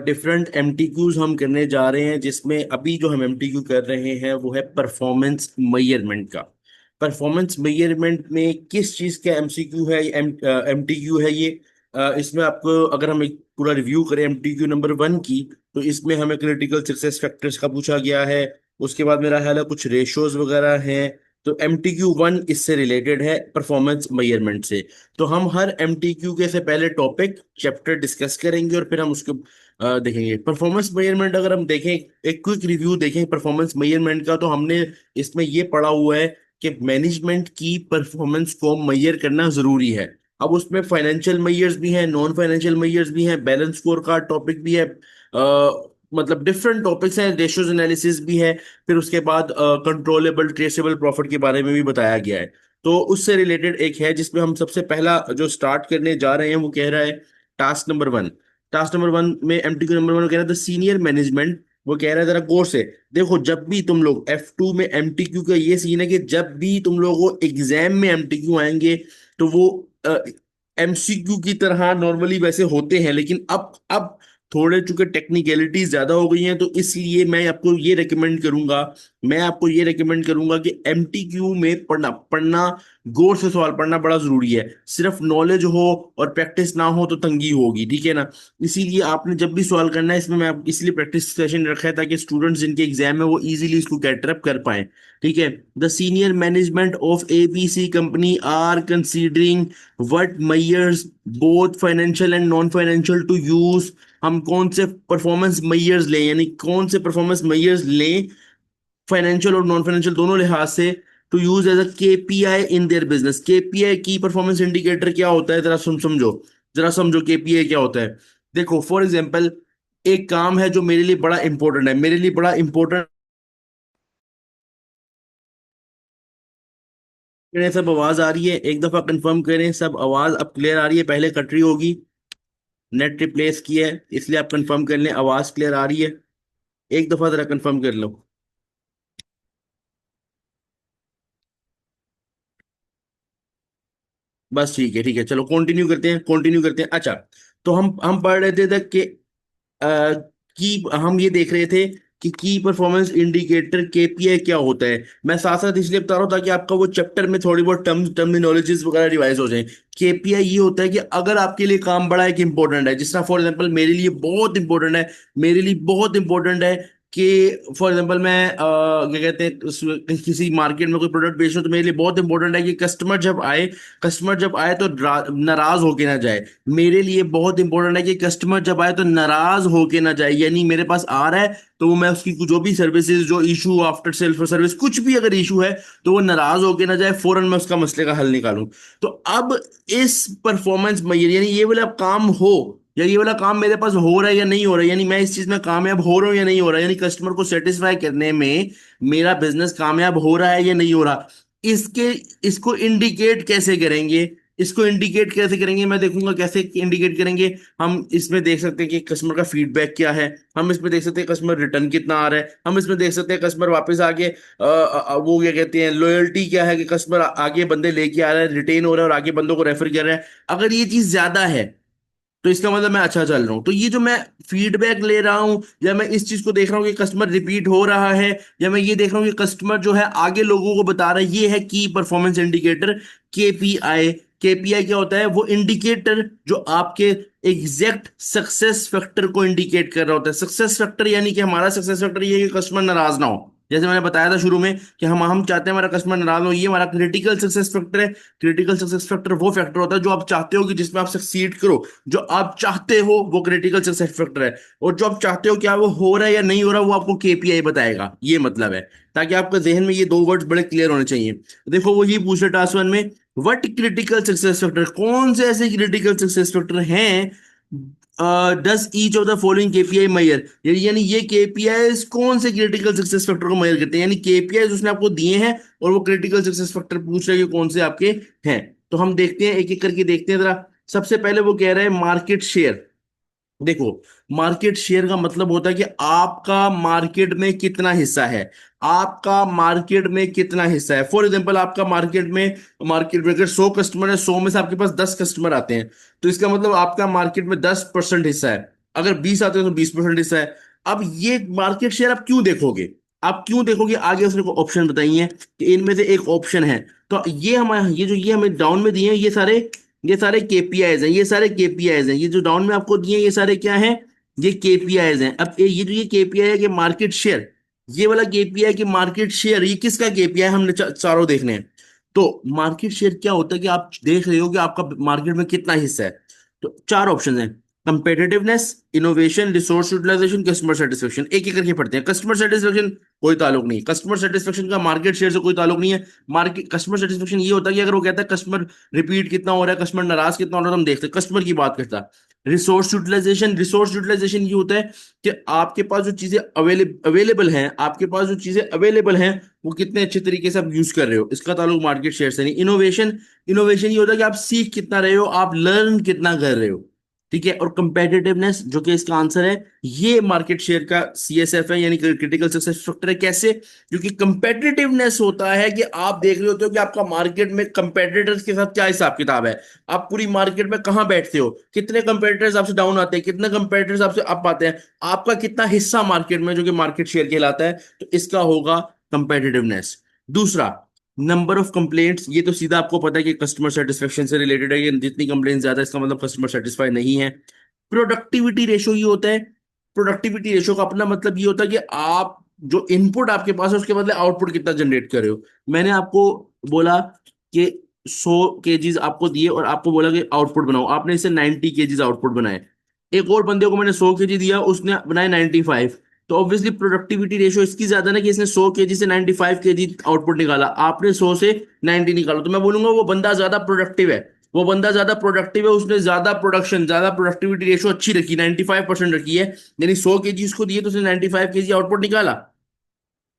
Different एमटीक्यूज हम करने जा रहे हैं, जिसमें अभी जो हम एमटीक्यू कर रहे हैं वो है परफॉर्मेंस मेजरमेंट का। परफॉर्मेंस मेजरमेंट में किस चीज़ का एमसीक्यू है, एमटीक्यू है ये। इसमें आपको अगर हम एक पूरा रिव्यू करें एमटीक्यू नंबर 1 की, तो इसमें हमें क्रिटिकल सक्सेस फैक्टर्स का पूछा गया है। उसके बाद मेरा ख्याल है कुछ रेशियोज वगैरह हैं। तो एमटीक्यू 1 इससे रिलेटेड है, परफॉर्मेंस मेजरमेंट से। तो हम हर एमटीक्यू के से पहले टॉपिक चैप्टर डिस्कस करेंगे और फिर हम उसको देखेंगे। परफॉर्मेंस मेजरमेंट अगर हम देखें, एक क्विक रिव्यू देखें परफॉर्मेंस मेजरमेंट का, तो हमने इसमें ये पढ़ा हुआ है कि मैनेजमेंट की परफॉर्मेंस को मेजर करना जरूरी है। अब उसमें फाइनेंशियल मेजर्स भी हैं, नॉन फाइनेंशियल मेजर्स भी हैं, बैलेंस स्कोर का टॉपिक भी है। मतलब डिफरेंट टॉपिक्स हैं, रेशियोज एनालिसिस भी है। फिर उसके बाद कंट्रोलेबल ट्रेसेबल प्रॉफिट के बारे में भी बताया गया है। तो उससे रिलेटेड एक है जिसमें हम सबसे पहला जो स्टार्ट करने जा रहे हैं वो कह रहा है टास्क नंबर 1। टास्क नंबर 1 में एमटीक्यू नंबर 1 कह रहा था सीनियर मैनेजमेंट। वो कह रहा है जरा गौर से देखो, जब भी तुम लोग F2 में एमटीक्यू का ये सीन है कि जब भी तुम लोगों एग्जाम में एमटीक्यू आएंगे तो वो एमसीक्यू की तरह नॉर्मली वैसे होते हैं, लेकिन अब थोड़े चूंकि टेक्निकलिटीज ज्यादा हो गई हैं, तो इसलिए मैं आपको ये रेकमेंड करूंगा कि एमटीक्यू में पढ़ना पढ़ना गौर से सवाल पढ़ना बड़ा जरूरी है। सिर्फ नॉलेज हो और प्रैक्टिस ना हो तो तंगी होगी, ठीक है ना। इसीलिए आपने जब भी सवाल करना है इसमें, मैं इसलिए प्रैक्टिस सेशन रखा है ताकि स्टूडेंट्स जिनके एग्जाम है वो इजीली इसको कैटरअप कर पाए। ठीक है। The senior management of ABC company are considering what measures both financial and non financial to use. हम कौन से परफॉर्मेंस मेजर्स लें, यानी कौन से परफॉर्मेंस मेजर्स लें फाइनेंशियल और नॉन फाइनेंशियल दोनों लिहाज से, to use as a KPI in their business. KPI की परफॉर्मेंस इंडिकेटर क्या होता है, जरा समझो केपीआई क्या होता है। देखो फॉर एग्जांपल, एक काम है जो मेरे लिए बड़ा इंपॉर्टेंट है, मेरे लिए बड़ा इंपॉर्टेंट। सब आवाज आ रही है? एक दफा कंफर्म करें सब आवाज अब क्लियर आ रही है, पहले कट रही होगी। नेट रिप्लेस किया है इसलिए आप कंफर्म कर लें आवाज क्लियर आ रही है। एक दफा जरा कंफर्म कर लो। बस ठीक है, ठीक है, चलो कंटिन्यू करते हैं। अच्छा, तो हम पढ़ रहे थे तक कि की हम ये देख रहे थे कि की परफॉर्मेंस इंडिकेटर केपीआई क्या होता है। मैं साथ साथ इसलिए बता रहा हूँ ताकि आपका वो चैप्टर में थोड़ी बहुत टर्मिनोलॉजीज वगैरह रिवाइज हो जाए। केपीआई ये होता है कि अगर आपके लिए काम बड़ा एक इंपॉर्टेंट है, जिस तरह फॉर एग्जांपल मेरे लिए बहुत इंपॉर्टेंट है, मेरे लिए बहुत इंपॉर्टेंट है कि फॉर एग्जांपल मैं क्या कहते हैं किसी मार्केट में कोई प्रोडक्ट बेच रहा हूं, तो मेरे लिए बहुत इंपॉर्टेंट है कि कस्टमर जब आए तो नाराज होके ना जाए। मेरे लिए बहुत इंपॉर्टेंट है कि कस्टमर जब आए तो नाराज होके ना जाए, यानी मेरे पास आ रहा है तो वो मैं उसकी जो भी सर्विसेज, जो इशू आफ्टर सेल्फ सर्विस कुछ भी अगर इशू है तो वो नाराज होके ना जाए, फौरन मैं उसका मसले का हल निकालूं। तो अब इस परफॉर्मेंस में यानी ये वाला काम हो, या ये वाला काम मेरे पास हो रहा है या नहीं हो रहा है, यानी मैं इस चीज में कामयाब हो रहा हूँ या नहीं हो रहा है, यानी कस्टमर को सेटिस्फाई करने में मेरा बिजनेस कामयाब हो रहा है या नहीं हो रहा, इसके इसको इंडिकेट कैसे करेंगे? मैं देखूंगा कैसे इंडिकेट करेंगे। हम इसमें देख सकते हैं कि कस्टमर का फीडबैक क्या है, हम इसमें देख सकते हैं कस्टमर रिटर्न कितना आ रहा है, हम इसमें देख सकते हैं कस्टमर वापस आके वो क्या कहते हैं लॉयल्टी क्या है, कि कस्टमर आगे बंदे लेके आ रहा है, रिटेन हो रहा है और आगे बंदों को रेफर कर रहा है। अगर ये चीज ज्यादा है तो इसका मतलब मैं अच्छा चल रहा हूं। तो ये जो मैं फीडबैक ले रहा हूं, या मैं इस चीज को देख रहा हूं कि कस्टमर रिपीट हो रहा है, या मैं ये देख रहा हूं कि कस्टमर जो है आगे लोगों को बता रहा है, ये है की परफॉर्मेंस इंडिकेटर केपीआई। केपीआई क्या होता है? वो इंडिकेटर जो आपके एग्जैक्ट सक्सेस फैक्टर को इंडिकेट कर रहा होता है। सक्सेस फैक्टर यानी कि हमारा सक्सेस फैक्टर ये है कि कस्टमर नाराज ना हो। जैसे मैंने बताया था शुरू में कि हम चाहते हैं हमारा कस्टमर नाराज हो, ये हमारा क्रिटिकल सक्सेस फैक्टर है। क्रिटिकल सक्सेस फैक्टर वो फैक्टर होता है जो आप चाहते हो कि जिसमें आप सक्सीड करो। जो आप चाहते हो वो क्रिटिकल सक्सेस फैक्टर है, और जो आप चाहते हो क्या वो हो रहा है या नहीं हो रहा वो आपको केपीआई बताएगा, ये मतलब है। ताकि आपके जहन में ये दो वर्ड्स बड़े क्लियर होने चाहिए। देखो वो ये पूछ रहे टास्क 1 में, व्हाट क्रिटिकल सक्सेस फैक्टर, कौन से ऐसे क्रिटिकल सक्सेस फैक्टर हैं does each of the following KPI measure. यानी ये केपीआई कौन से क्रिटिकल सक्सेस फैक्टर को मेजर करते हैं, यानी केपीआई उसने आपको दिए हैं और वो क्रिटिकल सक्सेस फैक्टर पूछ रहे हैं कि कौन से आपके हैं। तो हम देखते हैं, एक एक करके देखते हैं जरा। सबसे पहले वो कह रहे हैं मार्केट शेयर। देखो, मार्केट शेयर का मतलब होता है कि आपका मार्केट में कितना हिस्सा है। आपका मार्केट में कितना हिस्सा है। फॉर एग्जांपल आपका मार्केट में अगर 100 कस्टमर है, 100 में से आपके पास 10 कस्टमर आते हैं, तो इसका मतलब आपका मार्केट में 10% हिस्सा है। अगर 20 आते हैं तो 20% हिस्सा है। अब ये मार्केट शेयर आप क्यों देखोगे, आप क्यों देखोगे, आगे उसने को ऑप्शन बताई है कि इनमें से एक ऑप्शन है। तो ये हमारे, ये हमें डाउन में दिए हैं, ये सारे केपीआईज हैं, ये सारे केपीआईज हैं, ये जो डाउन में आपको दिए हैं ये सारे क्या हैं, ये केपीआईज हैं। अब ये जो ये केपीआई है कि मार्केट शेयर, ये वाला केपीआई की मार्केट शेयर, ये किसका केपीआई हमने चारों देखने हैं। तो मार्केट शेयर क्या होता है कि आप देख रहे हो कि आपका मार्केट में कितना हिस्सा है। तो चार ऑप्शन है, competitiveness, innovation, resource utilisation, customer satisfaction. एक एक करके पढ़ते हैं। कस्टमर सेटिस्फेक्शन कोई ताल्लुक नहीं, कस्टमर सेटिस्फेक्शन का मार्केट शेयर से कोई ताल्लुक नहीं है। मार्केट कस्टमर सेटिस्फेक्शन ये होता है कि अगर वो कहता है कस्टमर रिपीट कितना हो रहा है, कस्टमर नाराज कितना हो रहा है, तो हम देखते हैं, कस्टमर की बात करता है। रिसोर्स यूटिलाइजेशन ये होता है कि आपके पास जो चीजें अवेलेबल हैं, आपके पास जो चीजें अवेलेबल हैं वो कितने अच्छे तरीके से आप यूज कर रहे हो, इसका ताल्लुक मार्केट शेयर से नहीं। इनोवेशन ये होता है कि आप सीख कितना रहे हो, आप लर्न कितना कर रहे हो, ठीक है। और कंपेटिटिवनेस जो कि इसका आंसर है, ये मार्केट शेयर का सीएसएफ है, यानी क्रिटिकल सक्सेस फैक्टर है। कैसे? क्योंकि कंपेटिटिवनेस होता है कि आप देख रहे होते हो कि आपका मार्केट में कंपेटिटर्स के साथ क्या हिसाब किताब है, आप पूरी मार्केट में कहां बैठते हो, कितने कंपेटिटर्स आपसे डाउन आते हैं, कितने कंपेटिटर्स आपसे अप आते हैं, आपका कितना हिस्सा मार्केट में, जो कि मार्केट शेयर कहलाता है। तो इसका होगा कंपेटिटिवनेस। दूसरा, नंबर ऑफ कंप्लेंट्स, ये तो सीधा आपको पता है कि कस्टमर सेटिस्फेक्शन से रिलेटेड है, ये जितनी कंप्लेंट ज्यादा इसका मतलब कस्टमर सेटिस्फाई नहीं है। प्रोडक्टिविटी रेशो ये होता है, प्रोडक्टिविटी रेशो का अपना मतलब ये होता है कि आप जो इनपुट आपके पास है उसके बदले आउटपुट कितना जनरेट कर रहे हो। मैंने आपको बोला कि 100 केजीज आपको दिए और आपको बोला कि आउटपुट बनाओ, आपने इससे 90 केजीज आउटपुट बनाए। एक और बंदे को मैंने 100 केजी दिया, उसने बनाए 95। तो ऑब्वियसली प्रोडक्टिविटी रेशियो इसकी ज्यादा ना कि इसने 100 केजी से 95 केजी आउटपुट निकाला, आपने 100 से 90 निकाला, तो मैं बोलूंगा वो बंदा ज्यादा प्रोडक्टिव है, वो बंदा ज्यादा प्रोडक्टिव है, उसने ज्यादा प्रोडक्शन, ज्यादा प्रोडक्टिविटी रेशियो अच्छी रखी, 95% रखी है। यानी 100 केजी उसको दिए तो उसने 95 केजी आउटपुट निकाला।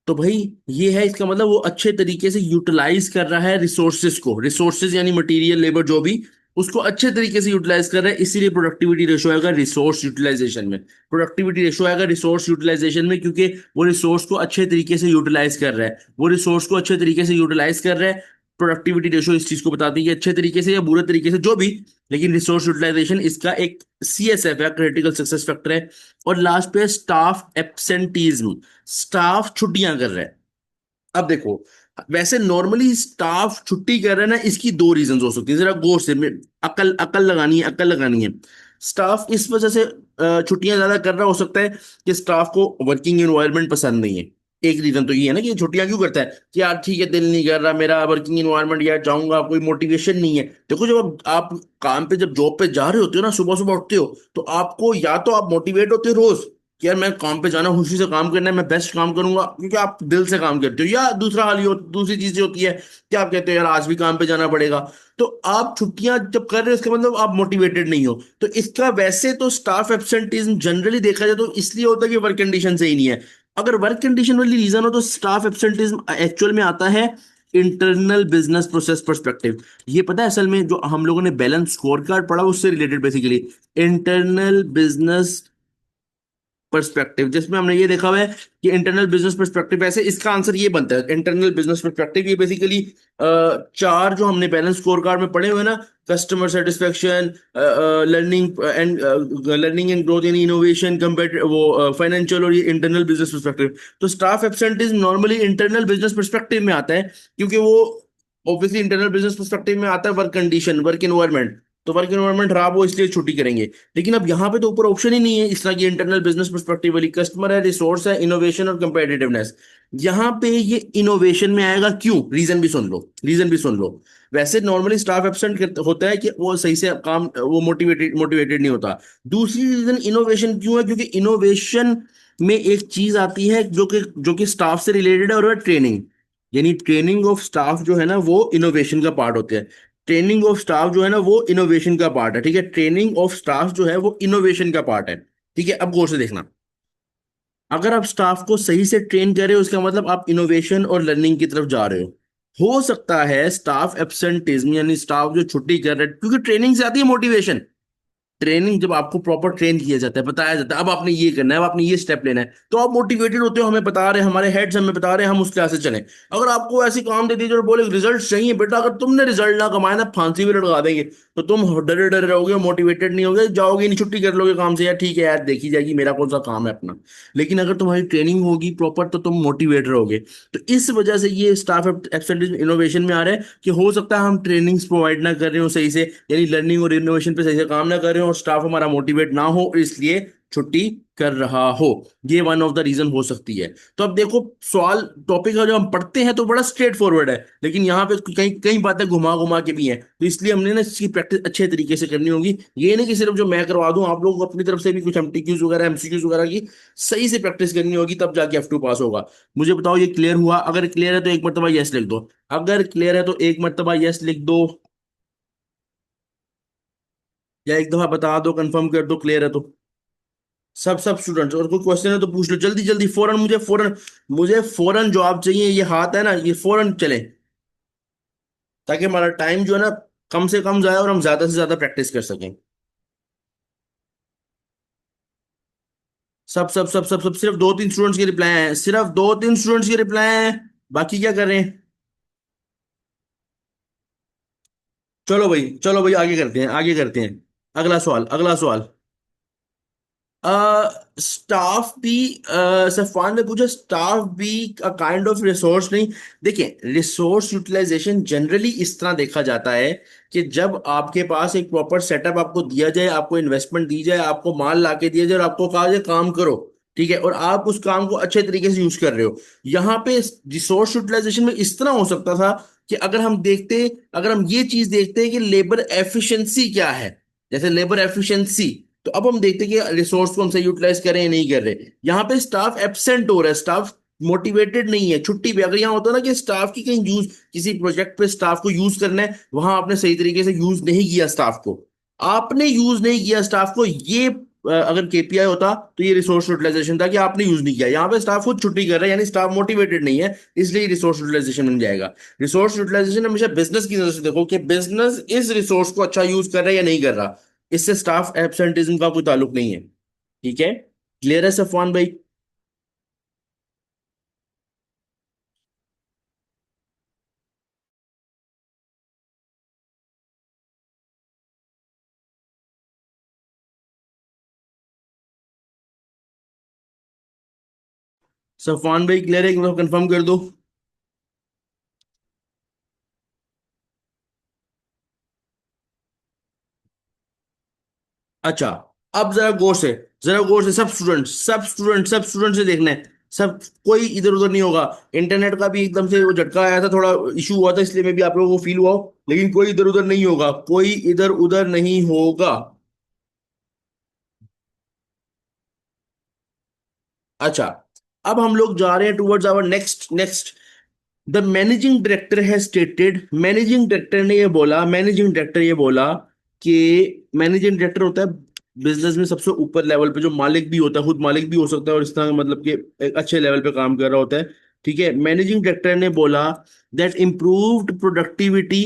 तो भाई ये है, इसका मतलब वो अच्छे तरीके से यूटिलाइज कर रहा है रिसोर्सेज को, रिसोर्सेज यानी मटेरियल, लेबर, जो भी, उसको अच्छे तरीके से यूटिलाइज कर रहा है, इसीलिए प्रोडक्टिविटी रेशो आएगा रिसोर्स यूटिलाइजेशन में। प्रोडक्टिविटी रेशो आएगा रिसोर्स यूटिलाइजेशन में, क्योंकि वो रिसोर्स को अच्छे तरीके से यूटिलाइज कर रहा है, वो रिसोर्स को अच्छे तरीके से यूटिलाइज कर रहा है। प्रोडक्टिविटी रेशो इस चीज को बताती है कि अच्छे तरीके से या बुरे तरीके से, जो भी, लेकिन रिसोर्स यूटिलाइजेशन इसका एक सीएसएफ है, क्रिटिकल सक्सेस फैक्टर है। और लास्ट पे स्टाफ एब्सेंटीज्म, स्टाफ छुट्टियां कर रहा है। अब देखो, वैसे नॉर्मली स्टाफ छुट्टी कर रहा है ना, इसकी दो रीजंस हो सकती है, जरा गौर से अकल अकल लगानी है, अकल लगानी है। स्टाफ इस वजह से छुट्टियां ज्यादा कर रहा हो सकता है कि स्टाफ को वर्किंग एनवायरनमेंट पसंद नहीं है। एक रीजन तो ये है ना कि छुट्टियां क्यों करता है कि यार ठीक है, दिल नहीं कर रहा मेरा वर्किंग एनवायरनमेंट, यार जाऊंगा, कोई मोटिवेशन नहीं है। देखो, जब आप काम पे, जब जॉब पे जा रहे होते हो ना, सुबह सुबह उठते हो, तो आपको या तो आप मोटिवेट होते हो रोज कि यार मैं काम पे जाना, खुशी से काम करना है, मैं बेस्ट काम करूंगा, क्योंकि आप दिल से काम करते हो। या दूसरा हाल ये दूसरी चीज ये होती है कि आप कहते हो यार आज भी काम पे जाना पड़ेगा। तो आप छुट्टियां जब कर रहे हो, इसका मतलब आप मोटिवेटेड नहीं हो। तो इसका वैसे तो स्टाफ एब्सेंटीज्म जनरली देखा जाए तो इसलिए होता है कि वर्क कंडीशन सही नहीं है। अगर वर्क कंडीशन वाली रीजन हो तो स्टाफ एब्सेंटीज्म एक्चुअल में आता है इंटरनल बिजनेस प्रोसेस पर्सपेक्टिव। ये पता है असल में जो हम लोगों ने बैलेंस स्कोर कार्ड पढ़ा उससे related, basically internal business perspective, जिसमें हमने ये देखा हुआ है कि इंटरनल बिजनेस पर्सपेक्टिव, ऐसे इसका आंसर ये बनता है इंटरनल बिजनेस पर्सपेक्टिव। ये बेसिकली चार जो हमने बैलेंस स्कोर कार्ड में पढ़े हुए हैं ना, customer satisfaction, learning and growth, यानी इनोवेशन, कंपेट वो फाइनेंशियल, और ये इंटरनल बिजनेस पर्सपेक्टिव। तो staff absenteeism normally internal business perspective में आता है, क्योंकि वो ऑब्वियसली इंटरनल बिजनेस पर्सपेक्टिव में आता है वर्क कंडीशन, वर्क एनवायरनमेंट। तो वर्क एनवायरनमेंट खराब हो इसलिए छुट्टी करेंगे। लेकिन अब यहाँ पे तो ऊपर ऑप्शन ही नहीं है इस तरह की इंटरनल बिजनेस पर्सपेक्टिव वाली, कस्टमर है, रिसोर्स है, इनोवेशन और कंपेटिटिवनेस। यहाँ पे ये इनोवेशन में आएगा, क्यों? रीजन भी सुन लो, रीजन भी सुन लो। वैसे नॉर्मली स्टाफ एब्सेंट होता है कि वो सही से काम, वो मोटिवेटेड मोटिवेटेड नहीं होता। दूसरी रीजन इनोवेशन क्यों है, क्योंकि इनोवेशन में एक चीज आती है जो कि स्टाफ से रिलेटेड है, और वह ट्रेनिंग, यानी ट्रेनिंग ऑफ स्टाफ जो है ना वो इनोवेशन का पार्ट होते हैं। ट्रेनिंग ऑफ स्टाफ जो है ना वो इनोवेशन का पार्ट है, ठीक है, ट्रेनिंग ऑफ स्टाफ जो है वो इनोवेशन का पार्ट है। ठीक है, अब गौर से देखना, अगर आप स्टाफ को सही से ट्रेन कर रहे हो उसका मतलब आप इनोवेशन और लर्निंग की तरफ जा रहे हो सकता है स्टाफ एब्सेंटिज्म यानी स्टाफ जो छुट्टी कर रहे हैं, क्योंकि ट्रेनिंग से आती है मोटिवेशन, ट्रेनिंग जब आपको प्रॉपर ट्रेन किया जाता है, बताया जाता है अब आपने ये करना है, अब आपने ये स्टेप लेना है, तो आप मोटिवेटेड होते हो, हमें बता रहे हैं, हमारे हेड्स हमें बता रहे हैं, हम उस क्लास से चलें। अगर आपको ऐसी काम दे दीजिए और बोले रिजल्ट चाहिए बेटा, अगर तुमने रिजल्ट ना कमाए ना फांसी भी लटका देंगे, तो तुम डरे डरे रहोगे, मोटिवेटेड नहीं होगे, जाओगे नहीं, छुट्टी कर लोगे काम से, यार ठीक है यार देखी जाएगी, मेरा कौन सा काम है अपना। लेकिन अगर तुम्हारी ट्रेनिंग होगी प्रॉपर तो तुम मोटिवेट रहोगे। तो इस वजह से ये स्टाफ एब्सेंटिज्म इनोवेशन में आ रहा है कि हो सकता है हम ट्रेनिंग्स प्रोवाइड ना कर रहे हो सही से, यानी लर्निंग और इनोवेशन पे सही से काम ना कर रहे हो, और स्टाफ हमारा मोटिवेट ना हो, इसलिए छुट्टी कर रहा हो। ये वन ऑफ द रीजन हो सकती है। तो अब देखो, सवाल टॉपिक है जो हम पढ़ते हैं तो बड़ा स्ट्रेट फॉरवर्ड है, लेकिन यहाँ पे कई कई बातें घुमा घुमा के भी हैं, तो इसलिए हमने ना इसकी प्रैक्टिस अच्छे तरीके से करनी होगी। ये नहीं कि सिर्फ जो मैं करवा दूं, आप लोग अपनी तरफ से भी कुछ एमटीक्यूज वगैरह एमसीक्यूज वगैरह की सही से प्रैक्टिस करनी होगी, तब जाके F2 पास होगा। मुझे बताओ ये क्लियर हुआ? अगर क्लियर है तो एक मरतबा यस लिख दो, अगर क्लियर है तो एक मरतबा यस लिख दो, या एक दफा बता दो, कंफर्म कर दो क्लियर है तो। सब सब स्टूडेंट्स, और कोई क्वेश्चन है तो पूछ लो जल्दी जल्दी, फौरन, मुझे फौरन जवाब चाहिए, ये हाथ है ना ये फौरन चले, ताकि हमारा टाइम जो है ना कम से कम जाए और हम ज्यादा से ज्यादा प्रैक्टिस कर सकें। सब सब सब सब सब सिर्फ दो तीन स्टूडेंट्स के रिप्लाई हैं, सिर्फ दो तीन स्टूडेंट्स के रिप्लाई हैं, बाकी क्या कर रहे हैं? चलो भाई, चलो भाई, आगे करते हैं, आगे करते हैं। अगला सवाल, अगला सवाल। स्टाफ भी, सफान ने पूछा, स्टाफ भी अ काइंड ऑफ रिसोर्स नहीं? देखिए, रिसोर्स यूटिलाइजेशन जनरली इस तरह देखा जाता है कि जब आपके पास एक प्रॉपर सेटअप आपको दिया जाए, आपको इन्वेस्टमेंट दी जाए, आपको माल ला के दिया जाए और आपको कहा जाए काम करो, ठीक है, और आप उस काम को अच्छे तरीके से यूज कर रहे हो। यहाँ पे रिसोर्स यूटिलाइजेशन में इस तरह हो सकता था कि अगर हम ये चीज देखते हैं कि लेबर एफिशिएंसी क्या है, जैसे लेबर एफिशिएंसी, तो अब हम देखते हैं कि रिसोर्स को हम सही यूटिलाइज करें या नहीं कर रहे। यहाँ पे स्टाफ एब्सेंट हो रहा है, स्टाफ मोटिवेटेड नहीं है, छुट्टी पे। अगर यहाँ होता ना कि स्टाफ की कहीं यूज, किसी प्रोजेक्ट पे स्टाफ को यूज करना है, वहां आपने सही तरीके से यूज नहीं किया स्टाफ को, आपने यूज नहीं किया स्टाफ को, ये अगर केपीआई होता तो ये रिसोर्स यूटिलाइजेशन था कि आपने यूज नहीं किया। यहाँ पे स्टाफ खुद छुट्टी कर रहा है, यानी स्टाफ मोटिवेटेड नहीं है, इसलिए रिसोर्स यूटिलाइजेशन बन जाएगा। रिसोर्स यूटिलाइजेशन हमेशा बिजनेस की नजर से देखो कि बिजनेस इस रिसोर्स को अच्छा यूज कर रहा है या नहीं कर रहा, इससे स्टाफ एब्सेंटिज्म का कोई ताल्लुक नहीं है। ठीक है, क्लियर है सफवान भाई? सफवान भाई क्लियर है, एक बार कंफर्म कर दो। अच्छा, अब जरा गौर से सब स्टूडेंट से देखना है, सब, कोई इधर उधर नहीं होगा। इंटरनेट का भी एकदम से वो झटका आया था, थोड़ा इशू हुआ था, इसलिए में भी आप लोगों को फील हुआ हो, लेकिन कोई इधर उधर नहीं होगा, कोई इधर उधर नहीं होगा। अच्छा, अब हम लोग जा रहे हैं towards our next next. The managing director has stated, managing director ये बोला कि मैनेजिंग डायरेक्टर होता है बिजनेस में सबसे ऊपर लेवल पे, जो मालिक भी होता है, खुद मालिक भी हो सकता है, और इस तरह का मतलब कि एक अच्छे लेवल पे काम कर रहा होता है। ठीक है, मैनेजिंग डायरेक्टर ने बोला दैट इम्प्रूव्ड प्रोडक्टिविटी,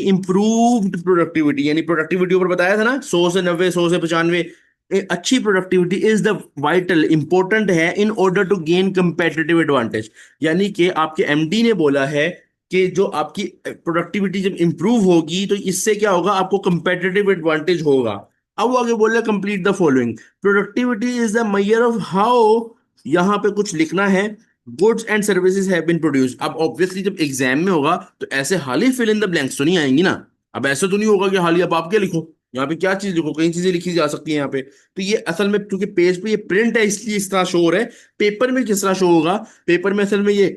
यानी प्रोडक्टिविटी ऊपर बताया था ना, 100 से 90, 100 से 95, अच्छी productivity is the vital, important है in order to gain competitive advantage. यानी कि आपके एमडी ने बोला है कि जो आपकी प्रोडक्टिविटी जब इंप्रूव होगी तो इससे क्या होगा, आपको कंपेटिटिव एडवांटेज होगा। अब वो आगे बोल रहे complete the following, productivity is the measure of how, यहां पे कुछ लिखना है, goods and services have been produce. अब ऑब्वियसली जब एग्जाम में होगा तो ऐसे हाल ही फिल इन द ब्लैंक्स तो नहीं आएंगी ना। अब ऐसे तो नहीं होगा कि हाल ही अब आप क्या लिखो, यहाँ पे क्या चीज लिखो, कई चीजें लिखी जा सकती है यहाँ पे। तो ये असल में क्योंकि पेज पे ये प्रिंट है इसलिए इस तरह शो हो रहा है, पेपर में किस तरह शो होगा, पेपर में असल में ये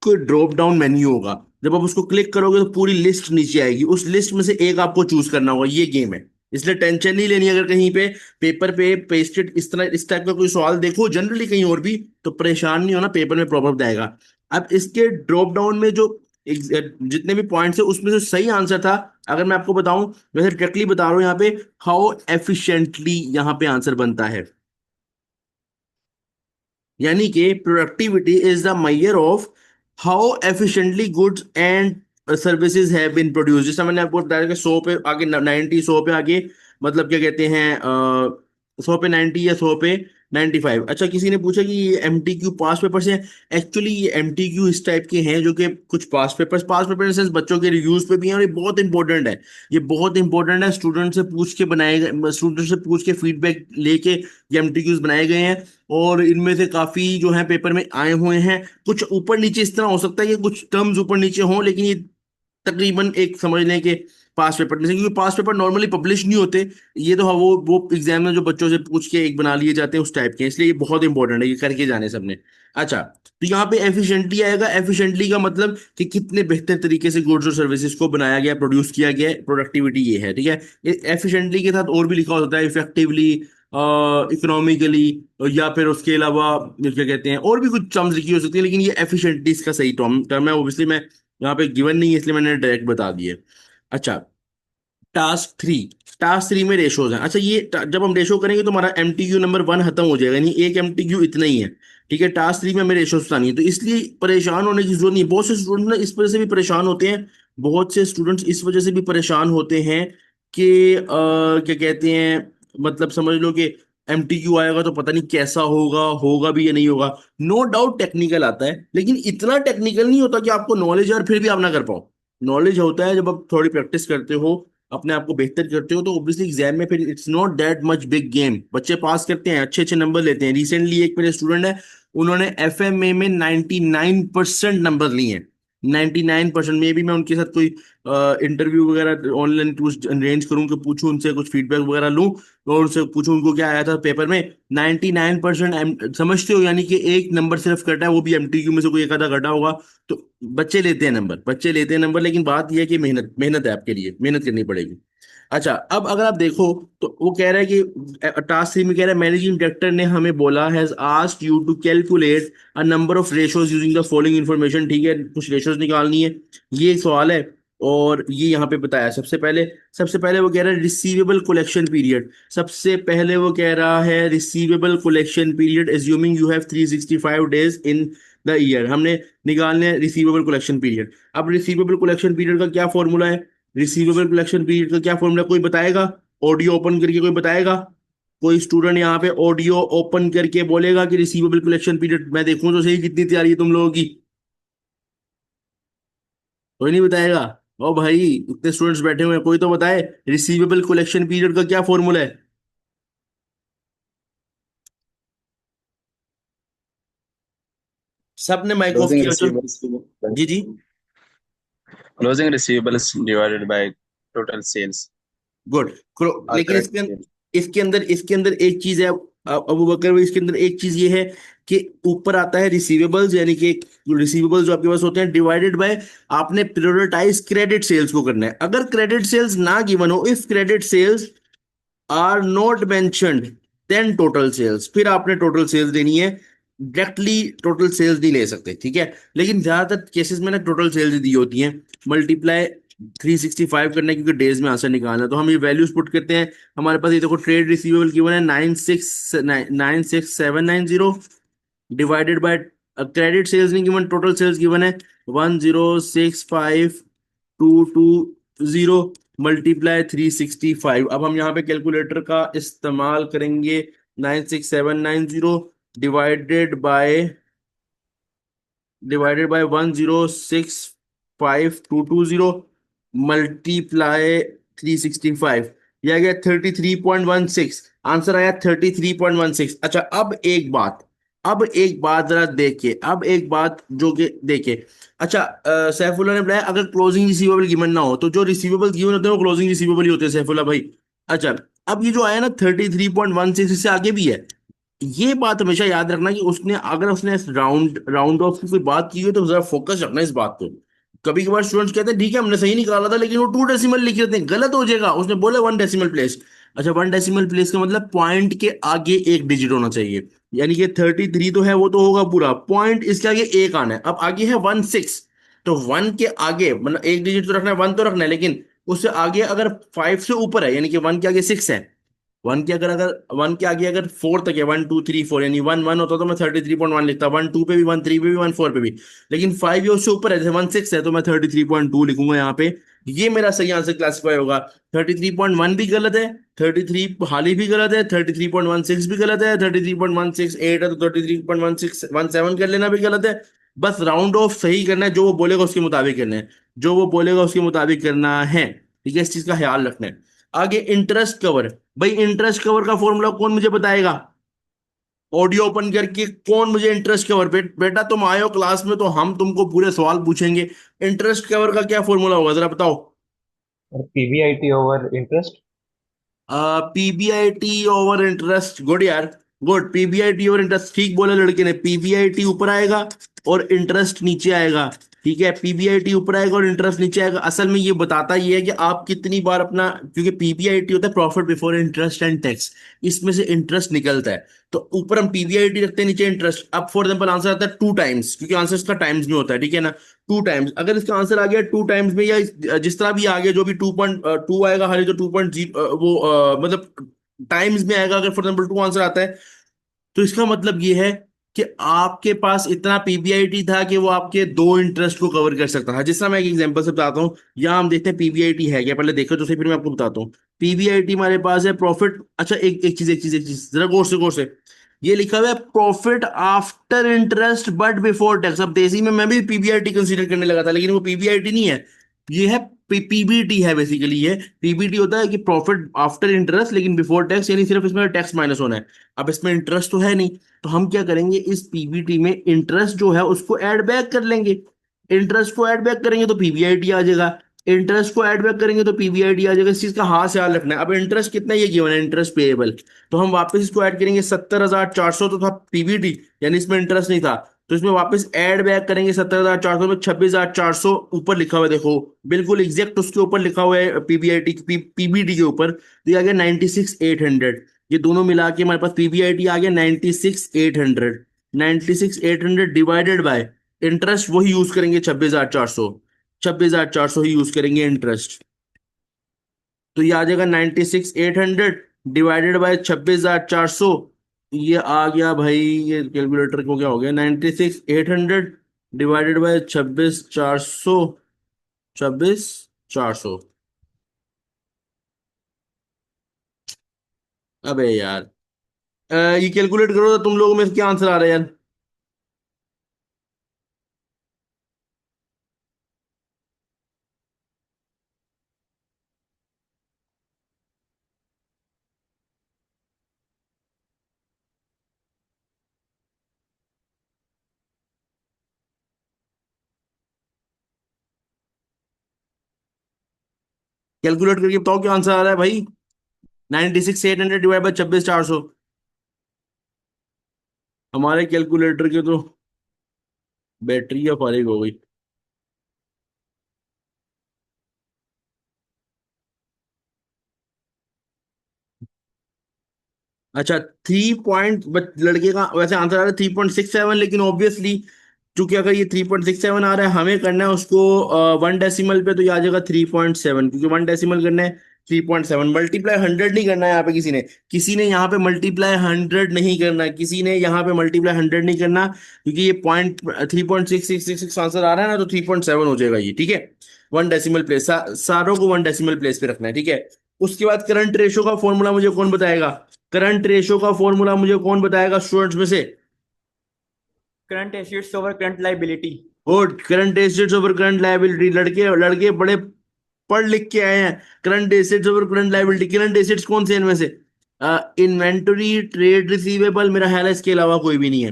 कोई ड्रॉप डाउन मेन्यू होगा, जब आप उसको क्लिक करोगे तो पूरी लिस्ट नीचे आएगी, उस लिस्ट में से एक आपको चूज करना होगा, ये गेम है। इसलिए टेंशन नहीं लेनी, अगर कहीं पे पेपर पे पेस्टेड इस तरह इस टाइप का कोई सवाल देखो जनरली कहीं और भी, तो परेशान नहीं होना, पेपर में प्रॉपर बताएगा। अब इसके ड्रॉप डाउन में जो जितने भी पॉइंट्स है उसमें से सही आंसर था, अगर मैं आपको बताऊं, वैसे डायरेक्टली बता रहा हूं यहाँ पे, हाउ एफिशिएंटली यहाँ पे आंसर बनता है। यानी कि productivity is the measure of how efficiently goods and services have been produce. जैसा मैंने आपको बताया कि 100 पे आगे 90, 100 पे आगे मतलब क्या कहते हैं 100 पे 90 या 100 पे 95। अच्छा, किसी ने पूछा कि ये एमटीक्यू पास पेपर्स हैं। एक्चुअली ये एमटीक्यू इस टाइप के हैं जो कि कुछ पास पेपर इन सेंस बच्चों के रिव्यूज पे भी हैं, और ये बहुत इंपॉर्टेंट है। ये बहुत इंपॉर्टेंट है, स्टूडेंट से पूछ के बनाए गए, स्टूडेंट से पूछ के फीडबैक लेके ये एमटीक्यूज बनाए गए हैं। और इनमें से काफी जो है पेपर में आए हुए हैं। कुछ ऊपर नीचे इस तरह हो सकता है कि कुछ टर्म्स ऊपर नीचे हों, लेकिन ये तकरीबन एक समझ लें कि पास पेपर में से, क्योंकि पास पेपर नॉर्मली पब्लिश नहीं होते। ये तो हाँ, वो एग्जाम में जो बच्चों से पूछ के एक बना लिए जाते हैं उस टाइप के, इसलिए ये बहुत इंपॉर्टेंट है, ये करके जाने सबने। अच्छा, तो यहाँ पे एफिशिएंटली आएगा। एफिशिएंटली का मतलब कि कितने बेहतर तरीके से गुड्स और सर्विसेज को बनाया गया, प्रोड्यूस किया गया, प्रोडक्टिविटी ये है, ठीक है। एफिशिएंटली के साथ और भी लिखा होता है, इफेक्टिवली, इकोनॉमिकली, या फिर उसके अलावा क्या कहते हैं, और भी कुछ टर्म्स लिखी हो सकती है, लेकिन ये एफिशिएंटली इसका सही टर्म टर्म है। ओबियसली मैं यहाँ पे गिवन नहीं है, इसलिए मैंने डायरेक्ट बता दिए। अच्छा, टास्क 3। टास्क 3 में रेशोज हैं। अच्छा, ये जब हम रेशो करेंगे तो हमारा एमटीक्यू नंबर 1 खत्म हो जाएगा, यानी एक एमटीक्यू इतना ही है। ठीक है, टास्क 3 में हमें रेशोज बतानी है, तो इसलिए परेशान होने की जरूरत नहीं है। बहुत से स्टूडेंट ना इस वजह से भी परेशान होते हैं। बहुत से स्टूडेंट्स इस वजह से भी परेशान होते हैं कि क्या कहते हैं, मतलब समझ लो कि एमटीक्यू आएगा तो पता नहीं कैसा होगा, होगा भी या नहीं होगा। नो डाउट टेक्निकल आता है, लेकिन इतना टेक्निकल नहीं होता कि आपको नॉलेज और फिर भी आप ना कर पाओ। नॉलेज होता है जब आप थोड़ी प्रैक्टिस करते हो, अपने आप को बेहतर करते हो, तो ऑब्वियसली एग्जाम में फिर it's not that much big game. बच्चे पास करते हैं, अच्छे अच्छे नंबर लेते हैं। रिसेंटली एक मेरे स्टूडेंट है, उन्होंने एफएमए में 99% नंबर लिए हैं। 99%। मे भी मैं उनके साथ कोई इंटरव्यू वगैरह ऑनलाइन अरेंज करूँ, कि पूछूं उनसे, कुछ फीडबैक वगैरह लूं, और उनसे पूछूं उनको क्या आया था पेपर में। 99% समझते हो, यानी कि एक नंबर सिर्फ कटा है, वो भी एमटीक्यू में से कोई एक आधा कटा होगा। तो बच्चे लेते हैं नंबर, बच्चे लेते हैं नंबर, लेकिन बात यह है कि मेहनत मेहनत है, आपके लिए मेहनत करनी पड़ेगी। अच्छा, अब अगर आप देखो तो वो कह रहा है कि टास्क 3 में कह रहा है, मैनेजिंग डायरेक्टर ने हमें बोला, has asked you to calculate a number of ratios using the following information. ठीक है, कुछ रेशोज निकालनी है, ये एक सवाल है। और ये यहाँ पे बताया, सबसे पहले वो कह रहा है रिसीवेबल कलेक्शन पीरियड। सबसे पहले वो कह रहा है receivable collection period, assuming you have 365 days in the year. हमने निकालने रिसीवेबल कलेक्शन पीरियड। अब रिसीवेबल कलेक्शन पीरियड का क्या फॉर्मूला है? रिसीवेबल कलेक्शन पीरियड का क्या फॉर्मूला, कोई बताएगा? ऑडियो ओपन करके कोई बताएगा? कोई स्टूडेंट यहाँ पे ऑडियो ओपन करके बोलेगा कि रिसीवेबल कलेक्शन पीरियड, मैं देखूं तो सही कितनी तैयारी है तुम लोगों की। कोई नहीं बताएगा? ओ भाई, इतने स्टूडेंट्स बैठे हुए हैं, कोई तो बताए रिसीवेबल कलेक्शन पीरियड का क्या फॉर्मूला है। सबने माइक ऑफ Closing किया, चलो। receivables जी जी। closing receivables divided by total sales good. or लेकिन credit sales. इसके अंदर एक चीज है, अबू बकर भाई, इसके अंदर एक चीज ये है कि ऊपर आता है रिसीवेबल्स, यानी कि रिसीवेबल्स जो आपके पास होते हैं, डिवाइडेड बाय, आपने प्रायोरिटाइज क्रेडिट सेल्स को करना है। अगर क्रेडिट सेल्स ना गिवन हो, if credit sales are not mentioned, then total sales, फिर आपने टोटल सेल्स देनी है। डायरेक्टली टोटल सेल्स नहीं ले सकते, ठीक है। लेकिन ज्यादातर केसेस में ना टोटल सेल्स दी होती हैं। मल्टीप्लाई 365 करना है, क्योंकि डेज में आंसर निकालना है, तो हम ये वैल्यूज पुट करते हैं। हमारे पास ये देखो, ट्रेड रिसीवेबल गिवन है 96790, डिवाइडेड बाय क्रेडिट सेल्स नहीं गिवन, टोटल सेल्स गिवन है 1065220, मल्टीप्लाई 365। अब हम यहाँ पे कैलकुलेटर का इस्तेमाल करेंगे। 96790 divided by divided by 1065220, multiply 365। यह आ गया 33.16। आंसर आया 33.16। अच्छा, अब एक बात जरा देखिए, अब एक बात जो कि देखिए। अच्छा, सैफुल्ला ने बताया अगर क्लोजिंग रिसीवेबल गिवन ना हो, तो जो रिसीवेबल गिवन होते हैं वो क्लोजिंग रिसीवेबल ही होते हैं, सैफुल्ला भाई। अच्छा, अब ये जो आया ना 33.16, इससे आगे भी है। ये बात हमेशा याद रखना कि उसने, अगर उसने राउंड राउंड ऑफ की कोई बात की है, तो जरा फोकस रखना इस बात पे। कभी कभार स्टूडेंट्स कहते हैं ठीक है हमने सही निकाला था, लेकिन वो 2 डेसिमल लिख देते हैं, गलत हो जाएगा। उसने बोला 1 डेसिमल प्लेस। अच्छा, 1 डेसिमल प्लेस का मतलब पॉइंट के आगे एक डिजिट होना चाहिए। यानी कि 33 तो है, वो तो होगा पूरा, पॉइंट इसके आगे एक आना है। अब आगे है 16, तो 1 के आगे मतलब एक डिजिट तो रखना है, 1 तो रखना है, लेकिन उससे आगे अगर 5 से ऊपर है, यानी कि 1 के आगे 6 है। वन के अगर अगर 1 के आगे अगर 4 तक है, 1 2 3 4, यानी 1 1 होता तो मैं 33.1 लिखता, 1 2 पे भी, 1 3 पे भी, 1 4 पे भी। लेकिन 5 ये उससे ऊपर है, जैसे 1 6 है, तो मैं 33.2 लिखूंगा यहाँ पे। ये मेरा सही आंसर क्लासिफाई होगा। 33.1 भी गलत है, 33 हाली भी गलत है, 33.16 भी गलत है, 33.168 है तो 33.1617 कर लेना भी गलत है। बस राउंड ऑफ सही करना है, जो वो बोलेगा उसके मुताबिक करना है, जो वो बोलेगा उसके मुताबिक करना है। ठीक है, इस चीज का ख्याल रखना है। आगे इंटरेस्ट कवर। भाई इंटरेस्ट कवर का फॉर्मूला कौन मुझे बताएगा? ऑडियो ओपन करके कौन मुझे इंटरेस्ट कवर बेटा तुम आए हो क्लास में तो हम तुमको पूरे सवाल पूछेंगे। इंटरेस्ट कवर का क्या फॉर्मूला होगा जरा बताओ। और PBIT over interest. PBIT over interest, good यार, गुड। पीबीआईटी ओवर इंटरेस्ट, ठीक बोले लड़के ने। पीबीआईटी ऊपर आएगा और इंटरेस्ट नीचे आएगा। ठीक है, पीबीआईटी ऊपर आएगा और इंटरेस्ट नीचे आएगा। असल में ये बताता ये है कि आप कितनी बार अपना, क्योंकि पीबीआईटी होता है profit before interest and tax, इसमें से इंटरेस्ट निकलता है। तो ऊपर हम पीबीआईटी रखते हैं, नीचे इंटरेस्ट। अब फॉर एग्जाम्पल आंसर आता है 2 टाइम्स, क्योंकि आंसर इसका टाइम्स में होता है, ठीक है ना। 2 टाइम्स, अगर इसका आंसर आ गया 2 टाइम्स में, या जिस तरह भी आ गया, जो भी 2.2 आएगा, हाली तो 2.0 वो मतलब टाइम्स में आएगा। अगर फॉर एग्जाम्पल 2 आंसर आता है तो इसका मतलब ये है कि आपके पास इतना पीबीआईटी था कि वो आपके 2 इंटरेस्ट को कवर कर सकता था। जिस तरह मैं एक एग्जांपल से बताता हूँ, यहाँ हम देखते हैं पीबीआईटी है क्या, पहले देखो तो सही, फिर मैं आपको बताता हूँ। पीबीआईटी हमारे पास है प्रॉफिट। अच्छा, एक चीज जरा गौर से ये लिखा हुआ है profit after interest but before tax. अब देसी में मैं भी पीबीआईटी कंसीडर करने लगा था, लेकिन वो पीबीआईटी नहीं है, ये है पीबीटी है बेसिकली। ये पीबीटी होता है कि प्रॉफिट आफ्टर इंटरेस्ट लेकिन बिफोर टैक्स, यानी सिर्फ इसमें टैक्स माइनस होना है। अब इसमें इंटरेस्ट तो है नहीं, तो हम क्या करेंगे, इस पीबीटी में इंटरेस्ट जो है उसको ऐड बैक कर लेंगे। इंटरेस्ट को ऐड बैक करेंगे तो पीबीआईटी आ जाएगा, इंटरेस्ट को ऐड बैक करेंगे तो पीबीआईटी आ जाएगा। इस चीज का हाथ ख्याल रखना है। अब इंटरेस्ट कितना, ये गिवन है इंटरेस्ट पेएबल, तो हम वापस इसको ऐड करेंगे। 70,400 तो था पीबीटी, यानी इसमें इंटरेस्ट नहीं था, तो इसमें वापस ऐड बैक करेंगे 70,400 में। 26,400 ऊपर लिखा हुआ है, देखो बिल्कुल एग्जैक्ट उसके ऊपर लिखा हुआ है पीबीआईटी पीबीटी के ऊपर, तो ये आ गया 96,800। ये दोनों मिला के हमारे पास पीबीआईटी आ गया 96,800। 96,800 डिवाइडेड बाय इंटरेस्ट, वही यूज करेंगे 26,400। 26,400 ही यूज करेंगे इंटरेस्ट, तो ये आ जाएगा 96,800 डिवाइडेड बाय 26,400। ये आ गया भाई, ये कैलकुलेटर को क्या हो गया, 96,800 डिवाइडेड बाय 26,400। 26,400। अबे यार, ये कैलकुलेट करो तो तुम लोगों में से क्या आंसर आ रहा है यार। कैलकुलेट करके बताओ क्या आंसर आ रहा है भाई। 96,800 डिवाइड बाय 26,400। हमारे कैलकुलेटर की तो बैटरी या फारिग हो गई। अच्छा, 3 लड़के का वैसे आंसर आ रहा है 3.67, लेकिन ऑब्वियसली चूंकि अगर ये 3.67 आ रहा है, हमें करना है उसको 1 डेसिमल पे, तो ये आ जाएगा 3.7, क्योंकि 1 डेसिमल करना है। 3.7 मल्टीप्लाई 100 नहीं करना है यहाँ पे, किसी ने यहाँ पे मल्टीप्लाई 100 नहीं करना है, किसी ने यहाँ पे मल्टीप्लाई 100 नहीं करना, क्योंकि ये पॉइंट 3.6666 आंसर आ रहा है ना, तो 3.7 हो जाएगा ये। ठीक है, 1 डेसिमल प्लेस, सारों को 1 डेसिमल प्लेस पे रखना है। ठीक है, उसके बाद करंट रेशो का फॉर्मूला मुझे कौन बताएगा? करंट रेशो का फॉर्मूला मुझे कौन बताएगा स्टूडेंट्स में से? Current assets over current liability. Good, current assets over current liability. लड़के लड़के बड़े पढ़ लिख के आए हैं। Current assets over current liability. Current assets कौन से हैं इनमें से? इन्वेंटरी, ट्रेड रिसीवेबल, मेरा ख्याल है इसके अलावा कोई भी नहीं है।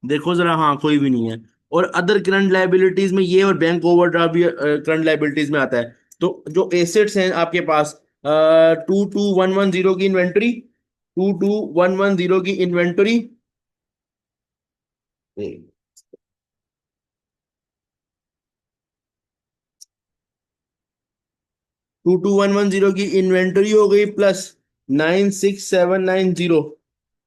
देखो जरा, हाँ कोई भी नहीं है। और अदर करंट लायबिलिटीज में ये और बैंक ओवरड्राफ्ट भी करंट लायबिलिटीज में आता है। तो जो एसेट्स हैं आपके पास, 22,110 की इन्वेंटरी, 22,110 की इन्वेंटरी। 22,110 की इन्वेंटरी हो गई, प्लस 96,790,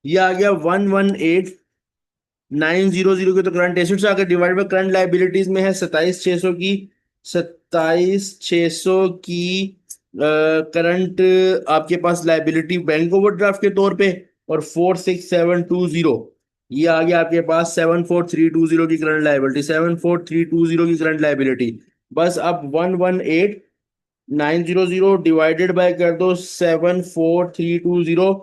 ये आ गया 11,8,900 के। तो करंट एसेट्स आ गए, डिवाइड बाय करंट लाइबिलिटीज में है 27,600 की, 27,600 की करंट आपके पास लाइबिलिटी बैंक ओवरड्राफ्ट के तौर पे, और 46,720, ये आ गया आपके पास 74,320 की करंट लाइबिलिटी, 74,320 की करंट लाइबिलिटी। बस अब 118 900 डिवाइडेड बाय कर दो 74320।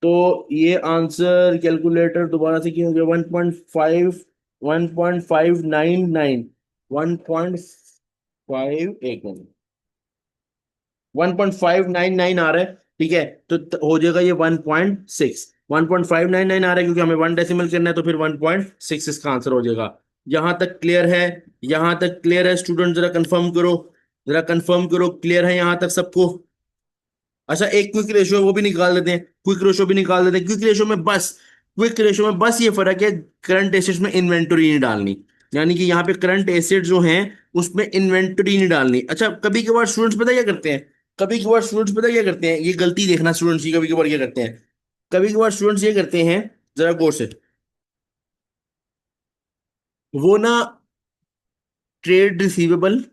तो ये आंसर कैलकुलेटर दोबारा से क्यों हो गया 1.5 1.599 1.5 एक मिनट 1.599 आ रहा है। ठीक है, तो हो जाएगा ये 1.599 आ रहा है क्योंकि हमें 1 डेसिमल करना है, तो फिर 1.6 इसका आंसर हो जाएगा। यहां तक क्लियर है? यहां तक क्लियर है स्टूडेंट? जरा कंफर्म करो, जरा कंफर्म करो, क्लियर है यहां तक सबको? अच्छा, एक क्विक रेशियो वो भी निकाल देते हैं, क्विक रेशियो भी निकाल देते हैं। क्विक रेशियो में बस ये फर्क है, करंट एसेट्स में इन्वेंटरी नहीं डालनी, यानी कि यहाँ पे करंट एसेट जो हैं उसमें इन्वेंटरी नहीं डालनी। अच्छा, कभी कभार स्टूडेंट्स पता क्या करते हैं, कभी कभार स्टूडेंट्स पता क्या करते हैं, ये गलती देखना स्टूडेंट्स की, कभी कभार क्या करते हैं, कभी कभार स्टूडेंट्स ये करते हैं, जरा गौर से, वो ना ट्रेड रिसीवेबल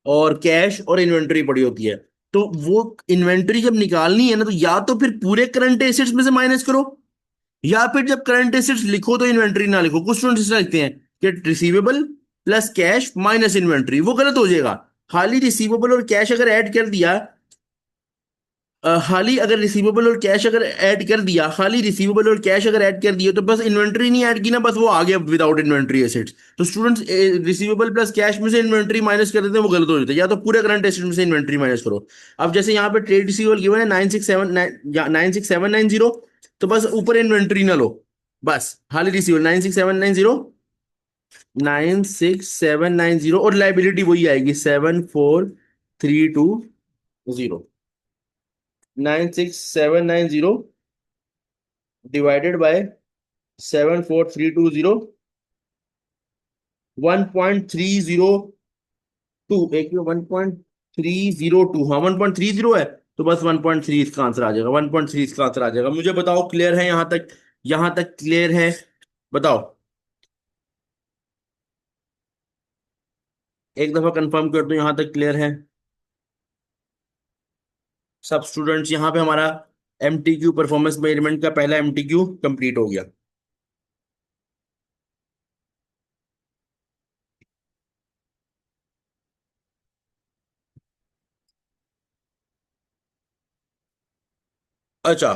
और कैश और इन्वेंटरी पड़ी होती है, तो वो इन्वेंटरी जब निकालनी है ना, तो या तो फिर पूरे करंट एसेट्स में से माइनस करो, या फिर जब करंट एसेट्स लिखो तो इन्वेंटरी ना लिखो। कुछ स्टूडेंट्स ऐसा लिखते हैं कि receivable plus cash minus inventory, वो गलत हो जाएगा। खाली रिसीवेबल और कैश अगर ऐड कर दिया, खाली अगर रिसीवेबल और कैश अगर ऐड कर दिया, खाली रिसीवेबल और कैश अगर ऐड कर दिए, तो बस इन्वेंटरी नहीं ऐड की ना, बस वो आ गया विदाउट इन्वेंटरी एसेट्स। तो स्टूडेंट्स रिसीवेबल प्लस कैश में से इन्वेंटरी माइनस कर देते हैं, वो गलत हो जाता है। या तो पूरे करंट एसेट में से इन्वेंटरी माइनस करो। अब जैसे यहाँ पे ट्रेड रिसीवेबल गिवन है 96790, तो बस ऊपर इन्वेंट्री ना लो, बस खाली रिसीवेबल 96790 और लाइबिलिटी वही आएगी 74320। 96790 डिवाइडेड बाय 74320, 1.302, एक 1.302, हाँ 1.30 है, तो बस 1.3 इसका आंसर आ जाएगा, 1.3 इसका आंसर आ जाएगा। मुझे बताओ क्लियर है यहां तक? यहां तक क्लियर है? बताओ, एक दफा कंफर्म कर दो यहां तक क्लियर है सब स्टूडेंट्स? यहां पे हमारा एमटीक्यू परफॉर्मेंस मेजरमेंट का पहला एमटीक्यू कंप्लीट हो गया। अच्छा,